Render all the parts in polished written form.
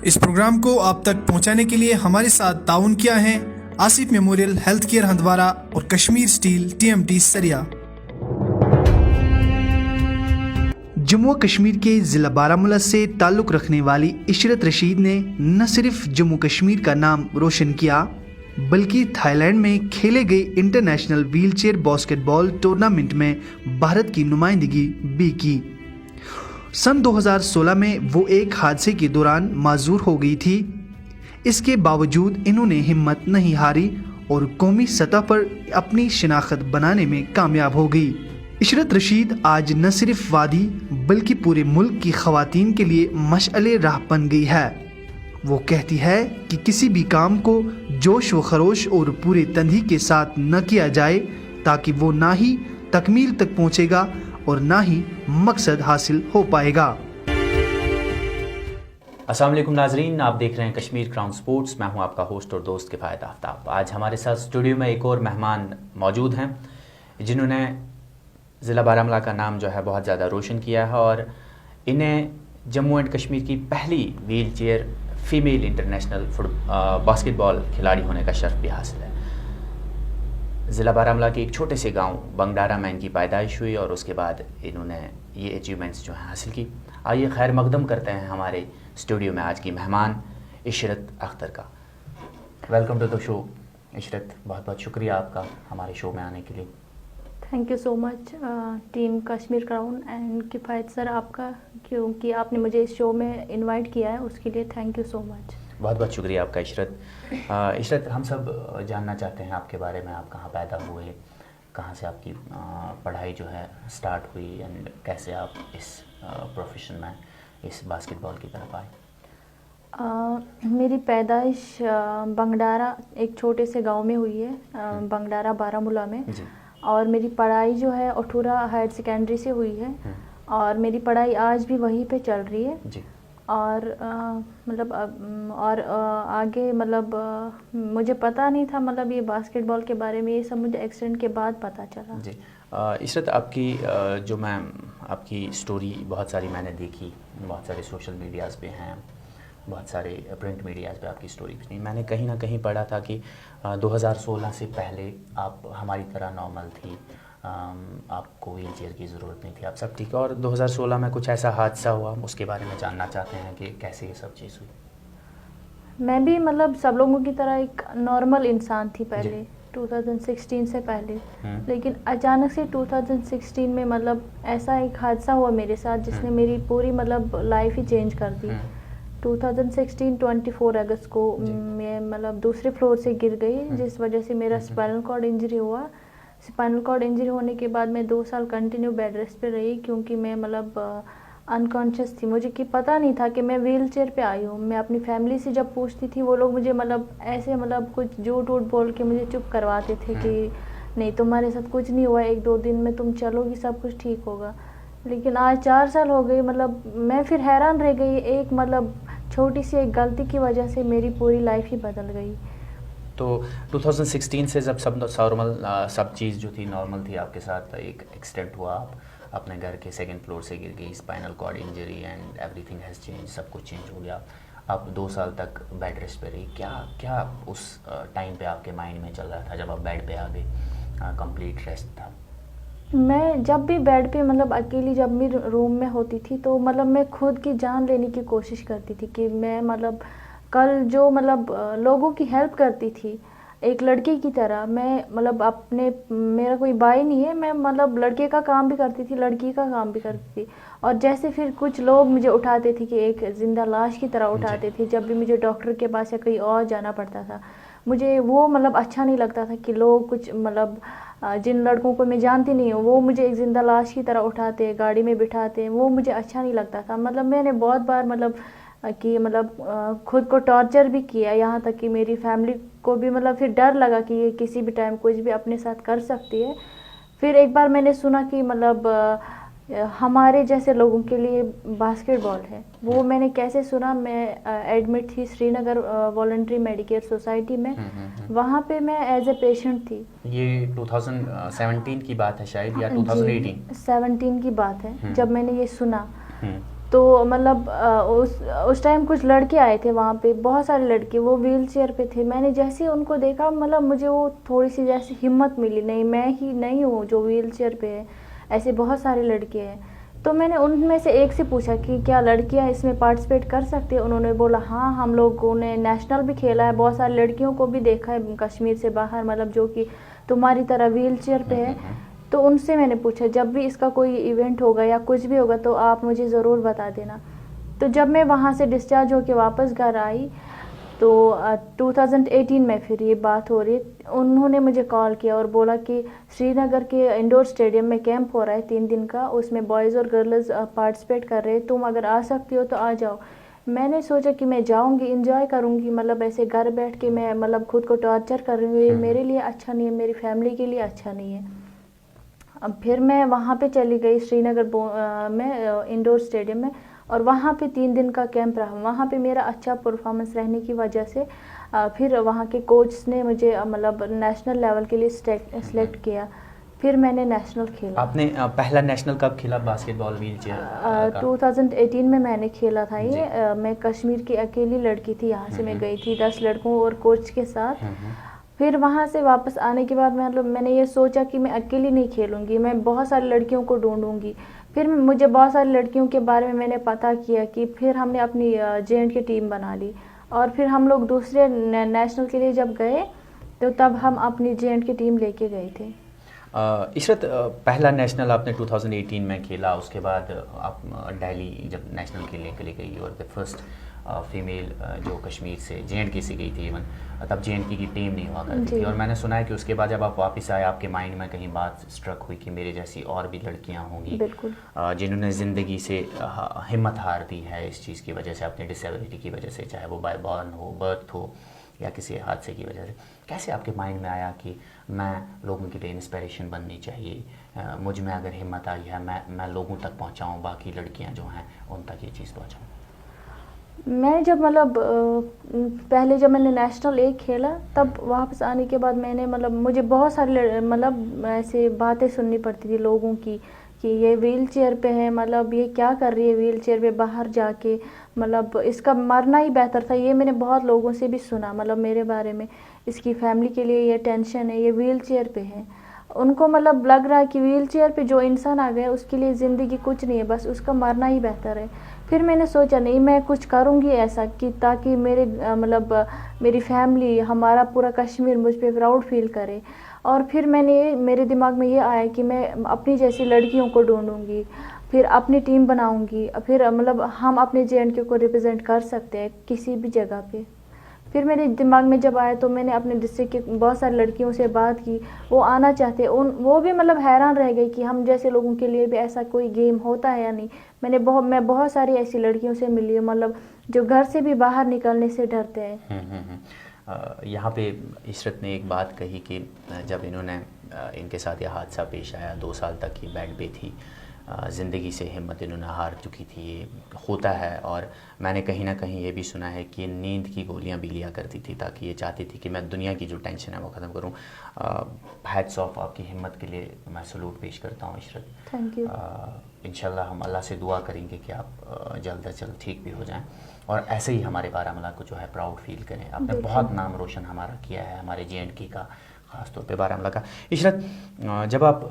اس programme کو آپ تک پہنچانے کے لیے ہمارے ساتھ تعاون کیا ہے Asif memorial health care Handwara اور کشمیر سٹیل TMT سریا۔ جموں و کشمیر کے ضلع بارہمولہ سے تعلق رکھنے والی عشرت رشید نے نہ صرف جموں کشمیر کا نام روشن کیا بلکہ تھائی لینڈ میں کھیلے گئے انٹرنیشنل ویل چیئر باسکٹ بال ٹورنامنٹ میں بھارت کی نمائندگی بھی کی۔ سن 2016 میں وہ ایک حادثے کے دوران معذور ہو گئی تھی، اس کے باوجود انہوں نے ہمت نہیں ہاری اور قومی سطح پر اپنی شناخت بنانے میں کامیاب ہو گئی۔ عشرت رشید آج نہ صرف وادی بلکہ پورے ملک کی خواتین کے لیے مشعل راہ بن گئی ہے۔ وہ کہتی ہے کہ کسی بھی کام کو جوش و خروش اور پورے تندی کے ساتھ نہ کیا جائے تاکہ وہ نہ ہی تکمیل تک پہنچے گا اور نہ ہی مقصد حاصل ہو پائے گا۔ السلام علیکم ناظرین، آپ دیکھ رہے ہیں کشمیر کراؤن سپورٹس۔ میں ہوں آپ کا ہوسٹ اور دوست کفایت آفتاب۔ آج ہمارے ساتھ اسٹوڈیو میں ایک اور مہمان موجود ہیں جنہوں نے ضلع بارہمولہ کا نام جو ہے بہت زیادہ روشن کیا ہے اور انہیں جموں اینڈ کشمیر کی پہلی wheelchair female international basketball کھلاڑی ہونے کا شرف بھی حاصل ہے۔ ضلع بارہمولہ کے ایک چھوٹے سے گاؤں بنگڈارا میں ان کی پیدائش ہوئی اور اس کے بعد انہوں نے یہ اچیومنٹس جو ہیں حاصل کی۔ آئیے خیر مقدم کرتے ہیں ہمارے اسٹوڈیو میں آج کی مہمان عشرت اختر کا۔ ویلکم ٹو دا شو عشرت، بہت بہت شکریہ آپ کا ہمارے شو میں آنے کے لیے۔ Thank you so much team Kashmir crown and کفایت سر آپ کا، کیونکہ آپ نے مجھے اس شو میں انوائٹ کیا ہے، اس کے لیے تھینک یو سو مچ۔ بہت بہت شکریہ آپ کا عشرت۔ عشرت، ہم سب جاننا چاہتے ہیں آپ کے بارے میں، آپ کہاں پیدا ہوئے، کہاں سے آپ کی پڑھائی جو ہے سٹارٹ ہوئی اینڈ کیسے آپ اس پروفیشن میں اس باسکٹ بال کی طرف آئے؟ میری پیدائش بنگڈارا ایک چھوٹے سے گاؤں میں ہوئی ہے، بنگڈارا بارہمولہ میں، اور میری پڑھائی جو ہے اٹھورا ہائر سیکنڈری سے ہوئی ہے اور میری پڑھائی آج بھی وہیں پہ چل رہی ہے۔ اور مطلب اور آگے مطلب مجھے پتہ نہیں تھا مطلب یہ باسکٹ بال کے بارے میں، یہ سب مجھے ایکسیڈنٹ کے بعد پتہ چلا۔ جی عشرت، آپ کی جو میں آپ کی اسٹوری بہت ساری میں نے دیکھی، بہت سارے سوشل میڈیاز پہ ہیں، بہت سارے پرنٹ میڈیاز پہ آپ کی اسٹوری بھی نہیں، میں نے کہیں نہ کہیں پڑھا تھا کہ 2016 سے پہلے آپ ہماری طرح نارمل تھی، آپ کو ویل چیئر کی ضرورت نہیں تھی، آپ سب ٹھیک ہے، اور 2016 میں کچھ ایسا حادثہ ہوا، اس کے بارے میں جاننا چاہتے ہیں کہ کیسے یہ سب چیز ہوئی۔ میں بھی مطلب سب لوگوں کی طرح ایک نارمل انسان تھی پہلے 2016 سے پہلے، لیکن اچانک سے 2016 میں مطلب ایسا ایک حادثہ ہوا میرے ساتھ جس نے میری پوری مطلب لائف ہی چینج کر دی۔ 2016 24 اگست کو میں مطلب دوسرے فلور سے گر گئی، جس وجہ سے میرا اسپائنل کارڈ انجری ہوا۔ اسپائنل کارڈ انجری ہونے کے بعد میں 2 سال کنٹینیو بیڈ ریسٹ پہ رہی، کیونکہ میں مطلب انکانشیس تھی، مجھے کہ پتہ نہیں تھا کہ میں ویل چیئر پہ آئی ہوں۔ میں اپنی فیملی سے جب پوچھتی تھی وہ لوگ مجھے مطلب ایسے مطلب کچھ جھوٹ ووٹ بول کے مجھے چپ کرواتے تھے کہ نہیں تمہارے ساتھ کچھ نہیں ہوا، 1-2 دن میں تم چلو گی سب کچھ ٹھیک ہوگا۔ لیکن آج 4 سال ہو گئی، مطلب میں پھر حیران رہ گئی، ایک مطلب چھوٹی سی ایک غلطی کی وجہ سے میری پوری لائف ہی بدل گئی۔ تو 2016 سے جب سب چیز جو تھی نارمل تھی آپ کے ساتھ، ایک ایکسیڈنٹ ہوا، آپ اپنے گھر کے 2nd فلور سے گر گئی، spinal cord injury and everything has change, سب کچھ چینج ہو گیا، آپ 2 سال تک بیڈ ریسٹ پہ رہی۔ کیا اس ٹائم پہ آپ کے مائنڈ میں چل رہا تھا جب آپ بیڈ پہ آ گئے، کمپلیٹ ریسٹ تھا؟ میں جب بھی بیڈ پہ مطلب اکیلی جب بھی روم میں ہوتی تھی تو مطلب میں خود کی جان لینے کی کوشش کرتی تھی کہ میں مطلب کل جو مطلب لوگوں کی ہیلپ کرتی تھی ایک لڑکی کی طرح، میں مطلب میرا کوئی بھائی نہیں ہے، میں مطلب لڑکے کا کام بھی کرتی تھی، لڑکی کا کام بھی کرتی تھی، اور جیسے پھر کچھ لوگ مجھے اٹھاتے تھے کہ ایک زندہ لاش کی طرح اٹھاتے تھے، جب بھی مجھے ڈاکٹر کے پاس یا کہیں اور جانا پڑتا تھا، مجھے وہ مطلب اچھا نہیں لگتا تھا کہ لوگ کچھ مطلب جن لڑکوں کو میں جانتی نہیں ہوں وہ مجھے ایک زندہ لاش کی طرح اٹھاتے، گاڑی میں بٹھاتے، وہ مجھے اچھا نہیں لگتا تھا۔ مطلب میں نے بہت بار مطلب کہ مطلب خود کو ٹارچر بھی کیا، یہاں تک کہ میری فیملی کو بھی مطلب پھر ڈر لگا کہ یہ کسی بھی ٹائم کچھ بھی اپنے ساتھ کر سکتی ہے۔ پھر ایک بار میں نے سنا کہ مطلب ہمارے جیسے لوگوں کے لیے باسکٹ بال ہے، وہ میں نے کیسے سنا، میں ایڈمٹ تھی سری نگر والنٹری میڈیکیئر سوسائٹی میں، وہاں پہ میں ایز اے پیشنٹ تھی۔ یہ 2017 کی بات ہے شاید یا 2018؟ 17 کی بات ہے جب میں نے یہ سنا۔ تو مطلب اس ٹائم کچھ لڑکے آئے تھے وہاں پہ، بہت سارے لڑکے، وہ ویل چیئر پہ تھے. میں نے جیسے ہی ان کو دیکھا مطلب مجھے وہ تھوڑی سی جیسے ہمت ملی، نہیں میں ہی نہیں ہوں جو ویل چیئر پہ ہے، ایسے بہت سارے لڑکے ہیں. تو میں نے ان میں سے ایک سے پوچھا کہ کیا لڑکیاں اس میں پارٹیسپیٹ کر سکتی ہیں؟ انہوں نے بولا ہاں، ہم لوگوں نے نیشنل بھی کھیلا ہے، بہت ساری لڑکیوں کو بھی دیکھا ہے کشمیر سے باہر، مطلب جو کہ تمہاری طرح ویل چیئر پہ ہے. تو ان سے میں نے پوچھا جب بھی اس کا کوئی ایونٹ ہوگا یا کچھ بھی ہوگا تو آپ مجھے ضرور بتا دینا. تو جب میں وہاں سے ڈسچارج ہو کے واپس گھر آئی تو 2018 میں پھر یہ بات ہو رہی ہے، انہوں نے مجھے کال کیا اور بولا کہ سری نگر کے انڈور اسٹیڈیم میں کیمپ ہو رہا ہے 3 دن کا، اس میں بوائز اور گرلز پارٹیسپیٹ کر رہے ہیں، تم اگر آ سکتی ہو تو آ جاؤ. میں نے سوچا کہ میں جاؤں گی، انجوائے کروں گی، مطلب ایسے گھر بیٹھ کے میں مطلب خود کو ٹارچر کر رہی ہوں، یہ میرے لیے اچھا نہیں ہے، میری فیملی کے لیے اچھا نہیں ہے. اب پھر میں وہاں پہ چلی گئی سری نگر میں انڈور اسٹیڈیم میں، اور وہاں پہ 3 دن کا کیمپ رہا. وہاں پہ میرا اچھا پرفارمنس رہنے کی وجہ سے پھر وہاں کے کوچز نے مجھے مطلب نیشنل لیول کے لیے سلیکٹ کیا. پھر میں نے نیشنل کھیلا. آپ نے پہلا نیشنل کب کھیلا باسکٹ بال ویل چیئر؟ 2018 میں نے کھیلا تھا یہ. میں کشمیر کی اکیلی لڑکی تھی، یہاں سے میں گئی تھی 10 لڑکوں اور کوچ کے ساتھ. پھر وہاں سے واپس آنے کے بعد میں نے یہ سوچا کہ میں اکیلی نہیں کھیلوں گی، میں بہت ساری لڑکیوں کو ڈھونڈوں گی. پھر مجھے بہت ساری لڑکیوں کے بارے میں نے پتہ کیا کہ پھر ہم نے اپنی JNK کی ٹیم بنا لی، اور پھر ہم لوگ دوسرے نیشنل کے لیے جب گئے تو تب ہم اپنی JNK کی ٹیم لے کے گئے تھے. عشرت، پہلا نیشنل آپ نے 2018 میں کھیلا، اس کے بعد آپ دہلی جب نیشنل کھیلنے کے لیے گئی اور دا فرسٹ فیمیل جو کشمیر سے JNK سے گئی تھی، ایون تب JNK کی ٹیم نہیں ہوا کرتی تھی. اور میں نے سنا ہے کہ اس کے بعد جب آپ واپس آئے آپ کے مائنڈ میں کہیں بات اسٹرک ہوئی کہ میرے جیسی اور بھی لڑکیاں ہوں گی جنہوں نے زندگی سے ہمت ہار دی ہے اس چیز کی وجہ سے، اپنی ڈسیبلٹی کی وجہ سے، چاہے وہ بائی بورن ہو، برتھ ہو، یا کسی حادثے کی وجہ سے. کیسے آپ کے مائنڈ میں آیا کہ میں لوگوں کے لیے انسپریشن بننی چاہیے، مجھ میں اگر ہمت آئی ہے میں لوگوں تک پہنچاؤں، باقی لڑکیاں جو ہیں ان تک یہ چیز پہنچاؤں؟ میں جب مطلب پہلے جب میں نے نیشنل کھیلا تب واپس آنے کے بعد میں نے مطلب مجھے بہت سارے مطلب ایسے باتیں سننی پڑتی تھی لوگوں کی کہ یہ ویل چیئر پہ ہے، مطلب یہ کیا کر رہی ہے ویل چیئر پہ باہر جا کے، مطلب اس کا مرنا ہی بہتر تھا. یہ میں نے بہت لوگوں سے بھی سنا مطلب میرے بارے میں، اس کی فیملی کے لیے یہ ٹینشن ہے، یہ ویل چیئر پہ ہے. ان کو مطلب لگ رہا ہے کہ ویل چیئر پہ جو انسان آ گیا اس کے لیے زندگی کچھ نہیں ہے، بس اس کا مرنا ہی بہتر ہے. پھر میں نے سوچا نہیں میں کچھ کروں گی ایسا کہ تاکہ میرے مطلب میری فیملی، ہمارا پورا کشمیر مجھ پہ پراؤڈ فیل کرے. اور پھر میرے دماغ میں یہ آیا کہ میں اپنی جیسی لڑکیوں کو ڈھونڈوں گی، پھر اپنی ٹیم بناؤں گی، پھر مطلب ہم اپنے JNK کو ریپرزینٹ کر سکتے ہیں کسی بھی جگہ پہ. پھر میرے دماغ میں جب آیا تو میں نے اپنے ڈسٹرکٹ کے بہت ساری لڑکیوں سے بات کی، وہ آنا چاہتے، وہ بھی مطلب حیران رہ گئی کہ ہم جیسے لوگوں کے لیے بھی ایسا کوئی گیم ہوتا ہے یا نہیں. میں بہت ساری ایسی لڑکیوں سے ملی ہوں مطلب جو گھر سے بھی باہر نکلنے سے ڈرتے ہیں. یہاں پہ عشرت نے ایک بات کہی کہ جب انہوں نے ان کے ساتھ یہ حادثہ پیش آیا، 2 سال تک یہ بیڈ پہ تھی، زندگی سے ہمت انہوں نے ہار چکی تھی. یہ ہوتا ہے، اور میں نے کہیں نہ کہیں یہ بھی سنا ہے کہ نیند کی گولیاں بھی لیا کرتی تھی تاکہ یہ چاہتی تھی کہ میں دنیا کی جو ٹینشن ہے وہ ختم کروں. ہیٹس آف آپ کی ہمت کے لیے میں سلوٹ پیش کرتا ہوں عشرت. Thank you. انشاءاللہ ہم اللہ سے دعا کریں گے کہ آپ جلد از جلد ٹھیک بھی ہو جائیں اور ایسے ہی ہمارے بارہمولہ کو جو ہے پراؤڈ فیل کریں. آپ نے بہت نام روشن ہمارا کیا ہے، ہمارے JNK کا، خاص طور پہ بارہمولہ کا. عشرت، جب آپ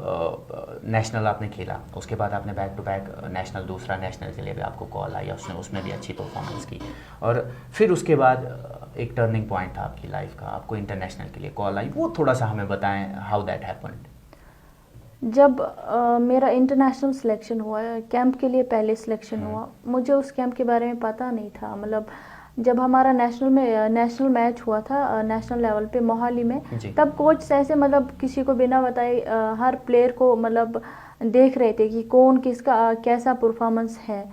نیشنل آپ نے کھیلا، اس کے بعد آپ نے بیک ٹو بیک نیشنل، دوسرا نیشنل کے لیے بھی آپ کو کال آئی، اس میں بھی اچھی پرفارمنس کی، اور پھر اس کے بعد ایک ٹرننگ پوائنٹ تھا آپ کی لائف کا، آپ کو انٹرنیشنل کے لیے کال آئی. وہ تھوڑا سا ہمیں بتائیں ہاؤ دیٹ ہیپنڈ. جب میرا انٹرنیشنل سلیکشن ہوا، کیمپ کے لیے پہلے سلیکشن ہوا، مجھے اس کیمپ کے بارے میں پتہ نہیں تھا. مطلب جب ہمارا نیشنل میچ ہوا تھا نیشنل لیول پہ موہالی میں، تب کوچ ایسے مطلب کسی کو بنا بتائے ہر پلیئر کو مطلب دیکھ رہے تھے کہ کون کس کا کیسا پرفارمنس ہے.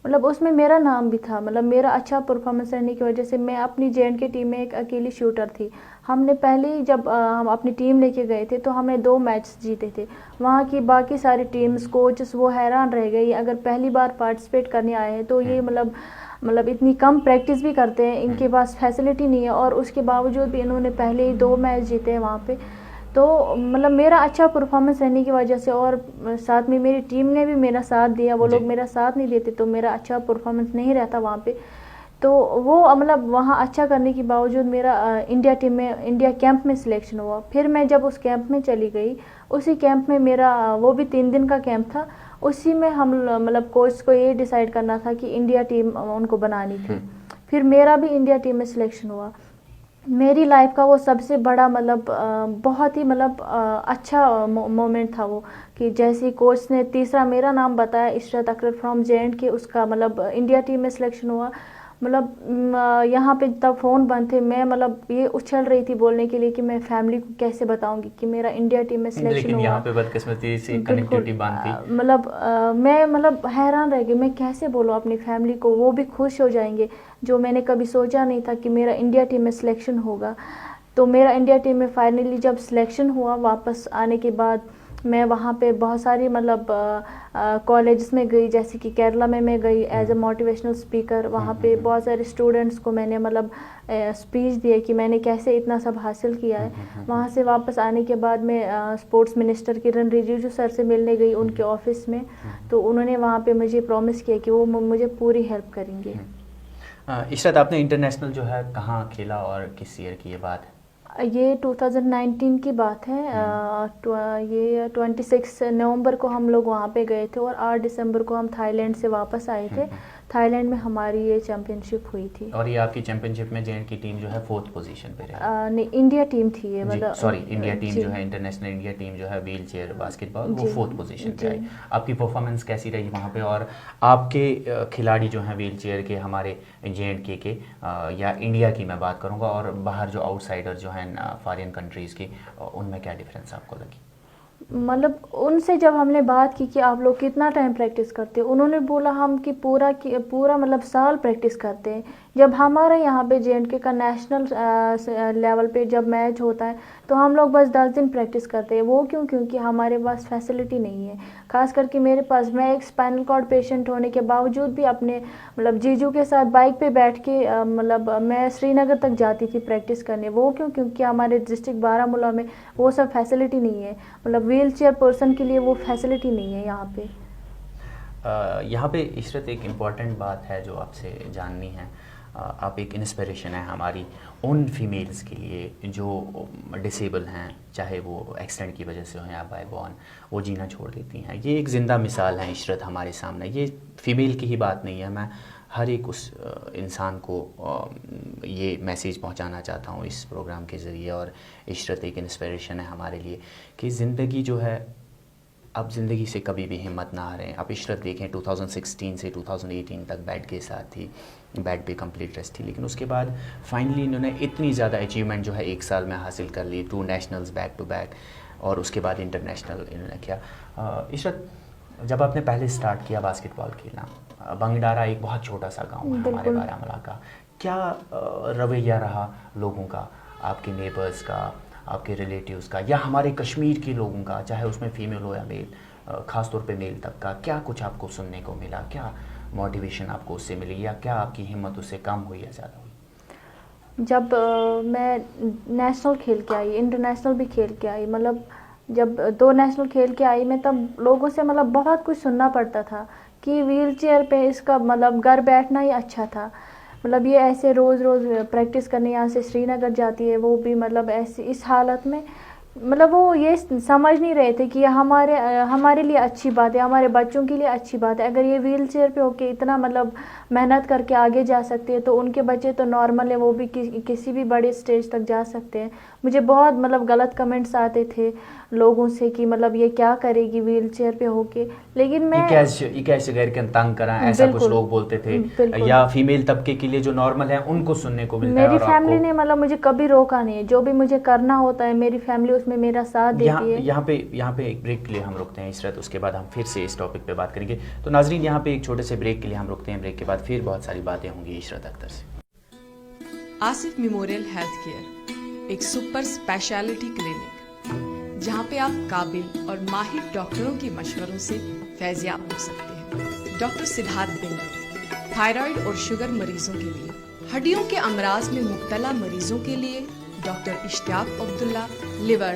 مطلب اس میں میرا نام بھی تھا، مطلب میرا اچھا پرفارمنس رہنے کی وجہ سے میں اپنی JNK ٹیم میں ایک اکیلی شوٹر تھی. ہم نے پہلے ہی جب ہم اپنی ٹیم لے کے گئے تھے تو ہم نے 2 میچ جیتے تھے. وہاں کی باقی ساری ٹیمز، کوچز وہ حیران رہ گئی، اگر پہلی بار پارٹیسپیٹ کرنے آئے ہیں تو یہ مطلب اتنی کم پریکٹس بھی کرتے ہیں، ان کے پاس فیسلٹی نہیں ہے، اور اس کے باوجود بھی انہوں نے پہلے ہی 2 میچ جیتے ہیں وہاں پہ. تو مطلب میرا اچھا پرفارمنس رہنے کی وجہ سے اور ساتھ میں میری ٹیم نے بھی میرا ساتھ دیا, وہ لوگ میرا ساتھ نہیں دیتے تو میرا اچھا پرفارمنس نہیں رہتا وہاں پہ. تو وہ مطلب وہاں اچھا کرنے کے باوجود میرا انڈیا ٹیم میں انڈیا کیمپ میں سلیکشن ہوا. پھر میں جب اس کیمپ میں چلی گئی, اسی کیمپ میں میرا وہ بھی 3 دن کا کیمپ تھا, اسی میں ہم مطلب کوچ کو یہ ڈیسائیڈ کرنا تھا کہ انڈیا ٹیم ان کو بنانی تھی. پھر میرا بھی انڈیا ٹیم میں سلیکشن ہوا. میری لائف کا وہ سب سے بڑا مطلب بہت ہی مطلب اچھا مومنٹ تھا وہ, کہ جیسے کوچ نے تیسرا میرا نام بتایا عشرت اختر فرام JNK, اس کا مطلب انڈیا ٹیم میں سلیکشن ہوا. مطلب یہاں پہ تب فون بند تھے, میں مطلب یہ اچھل رہی تھی بولنے کے لیے کہ میں فیملی کو کیسے بتاؤں گی کہ میرا انڈیا ٹیم میں سلیکشن ہوا. یہاں پہ بدقسمتی سے کنیکٹیوٹی بند تھی. مطلب میں مطلب حیران رہ گئی, میں کیسے بولوں اپنی فیملی کو, وہ بھی خوش ہو جائیں گے, جو میں نے کبھی سوچا نہیں تھا کہ میرا انڈیا ٹیم میں سلیکشن ہوگا. تو میرا انڈیا ٹیم میں فائنلی جب سلیکشن ہوا, واپس آنے کے بعد میں وہاں پہ بہت ساری مطلب کالجز میں گئی, جیسے کہ کیرلا میں گئی ایز اے موٹیویشنل اسپیکر. وہاں پہ بہت سارے اسٹوڈنٹس کو میں نے مطلب اسپیچ دیے کہ میں نے کیسے اتنا سب حاصل کیا ہے. وہاں سے واپس آنے کے بعد میں اسپورٹس منسٹر کرن رجیجو سر سے ملنے گئی ان کے آفس میں, تو انہوں نے وہاں پہ مجھے پرومس کیا کہ وہ مجھے پوری ہیلپ کریں گے. عشرت, آپ نے انٹرنیشنل جو ہے کہاں کھیلا اور کس ایئر کی یہ بات ہے؟ یہ 2019 کی بات ہے. یہ 26 نومبر کو ہم لوگ وہاں پہ گئے تھے اور 8 دسمبر کو ہم تھائی لینڈ سے واپس آئے تھے. تھائی لینڈ میں ہماری یہ چیمپئن شپ ہوئی تھی. اور یہ آپ کی چیمپئن شپ میں JNK کی ٹیم جو ہے 4th پوزیشن پہ رہی؟ نہیں, انڈیا ٹیم تھی یہ, مطلب سوری انڈیا ٹیم جو ہے, انٹرنیشنل انڈیا ٹیم جو ہے ویل چیئر باسکٹ بال, وہ 4th پوزیشن پہ آئی. آپ کی پرفارمنس کیسی رہی وہاں پہ, اور آپ کے کھلاڑی جو ہیں ویل چیئر کے ہمارے JNK کے یا انڈیا کی میں بات کروں گا, اور باہر جو آؤٹ سائڈر جو ہیں فارین کنٹریز کی, ان میں کیا ڈفرینس آپ کو لگی؟ مطلب ان سے جب ہم نے بات کی کہ آپ لوگ کتنا ٹائم پریکٹس کرتے, انہوں نے بولا ہم کہ پورا مطلب سال پریکٹس کرتے ہیں. جب ہمارے یہاں پہ JNK کا نیشنل لیول پہ جب میچ ہوتا ہے تو ہم لوگ بس 10 دن پریکٹس کرتے ہیں. وہ کیونکہ ہمارے پاس فیسلٹی نہیں ہے, خاص کر کے میرے پاس, میں ایک اسپائنل کارڈ پیشنٹ ہونے کے باوجود بھی اپنے مطلب جیجو کے ساتھ بائک پہ بیٹھ کے مطلب میں سری نگر تک جاتی تھی پریکٹس کرنے. وہ کیونکہ ہمارے ڈسٹرکٹ بارہمولہ میں وہ سب فیسلٹی نہیں ہے, مطلب ویل چیئر پرسن کے لیے وہ فیسلٹی نہیں ہے یہاں پہ. یہاں پہ عشرت ایک امپورٹنٹ بات ہے جو آپ سے جاننی ہے. آپ ایک انسپریشن ہے ہماری ان فیمیلز کے لیے جو ڈسیبل ہیں, چاہے وہ ایکسیڈنٹ کی وجہ سے ہوں یا بائی بورن, وہ جینا چھوڑ دیتی ہیں. یہ ایک زندہ مثال ہے عشرت ہمارے سامنے. یہ فیمیل کی ہی بات نہیں ہے, میں ہر ایک اس انسان کو یہ میسیج پہنچانا چاہتا ہوں اس پروگرام کے ذریعے. اور عشرت ایک انسپریشن ہے ہمارے لیے کہ زندگی جو ہے, اب زندگی سے کبھی بھی ہمت نہ ہاریں. اب عشرت دیکھیں 2016 سے 2018 تک بیٹ کے ساتھ تھی, بیٹ پہ کمپلیٹ ریسٹ تھی, لیکن اس کے بعد فائنلی انہوں نے اتنی زیادہ اچیومنٹ جو ہے 1 سال میں حاصل کر لی, 2 نیشنلز بیک ٹو بیک, اور اس کے بعد انٹرنیشنل انہوں نے کیا. عشرت, جب آپ نے پہلے سٹارٹ کیا باسکٹ بال کھیلنا, بنگڈارا ایک بہت چھوٹا سا گاؤں ہے ہمارے بارہمولہ کا, کیا رویہ رہا لوگوں کا, آپ کے نیبرز کا, آپ کے ریلیٹیوز کا, یا ہمارے کشمیر کے لوگوں کا, چاہے اس میں فیمیل ہو یا میل, خاص طور پہ میل تک کا, کیا کچھ آپ کو سننے کو ملا, کیا موٹیویشن آپ کو اس سے ملی, یا کیا آپ کی ہمت اس سے کم ہوئی یا زیادہ ہوئی؟ جب میں نیشنل کھیل کے آئی, انٹرنیشنل بھی کھیل کے آئی, مطلب جب 2 نیشنل کھیل کے آئی میں, تب لوگوں سے مطلب بہت کچھ سننا پڑتا تھا کہ ویل چیئر پہ اس کا مطلب گھر بیٹھنا ہی اچھا تھا. مطلب یہ ایسے روز پریکٹس کرنے یہاں سے سری نگر جاتی ہے, وہ بھی مطلب ایسی اس حالت میں, مطلب وہ یہ سمجھ نہیں رہے تھے کہ یہ ہمارے لیے اچھی بات ہے, ہمارے بچوں کے لیے اچھی بات ہے. اگر یہ ویل چیئر پہ ہو کے اتنا مطلب محنت کر کے آگے جا سکتے ہیں تو ان کے بچے تو نارمل ہیں, وہ بھی کسی بھی بڑے اسٹیج تک جا سکتے ہیں. مجھے بہت مطلب غلط کمنٹس آتے تھے لوگوں سے کہ مطلب یہ کیا کرے گی ویل چیئر پہ ہو کے, لیکن میں یہ کیسے غیر کے تنگ کریں, ایسا کچھ لوگ بولتے تھے, یا فیمیل طبقے کے لیے جو نارمل ہیں ان کو سننے کو ملتا ہے. میری فیملی نے مطلب مجھے کبھی روکا نہیں ہے, جو بھی مجھے کرنا ہوتا ہے میری فیملی اس میں میرا ساتھ دیتی ہے. یہاں پہ ایک بریک کے لیے ہم رکتے ہیں عشرت, اس کے بعد ہم پھر سے اس ٹاپک پہ بات کریں گے. تو ناظرین, یہاں پہ ایک چھوٹے سے بریک کے لیے ہم رکتے ہیں, بریک کے بعد پھر بہت ساری باتیں ہوں گی عشرت اختر سے. آصف میموریل ہیلتھ کیئر ایک سپر اسپیشلٹی کلینک جہاں پہ آپ قابل اور ماہر ڈاکٹروں کے مشوروں سے فیضیاب ہو سکتے ہیں. ڈاکٹر سدھارتھ بندو تھائرائیڈ اور شوگر مریضوں کے لیے, ہڈیوں کے امراض میں مبتلا مریضوں کے لیے ڈاکٹر اشتیاق عبداللہ لیور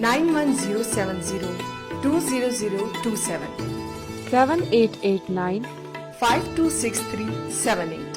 9107020027 7889 526378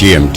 TMT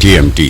TMT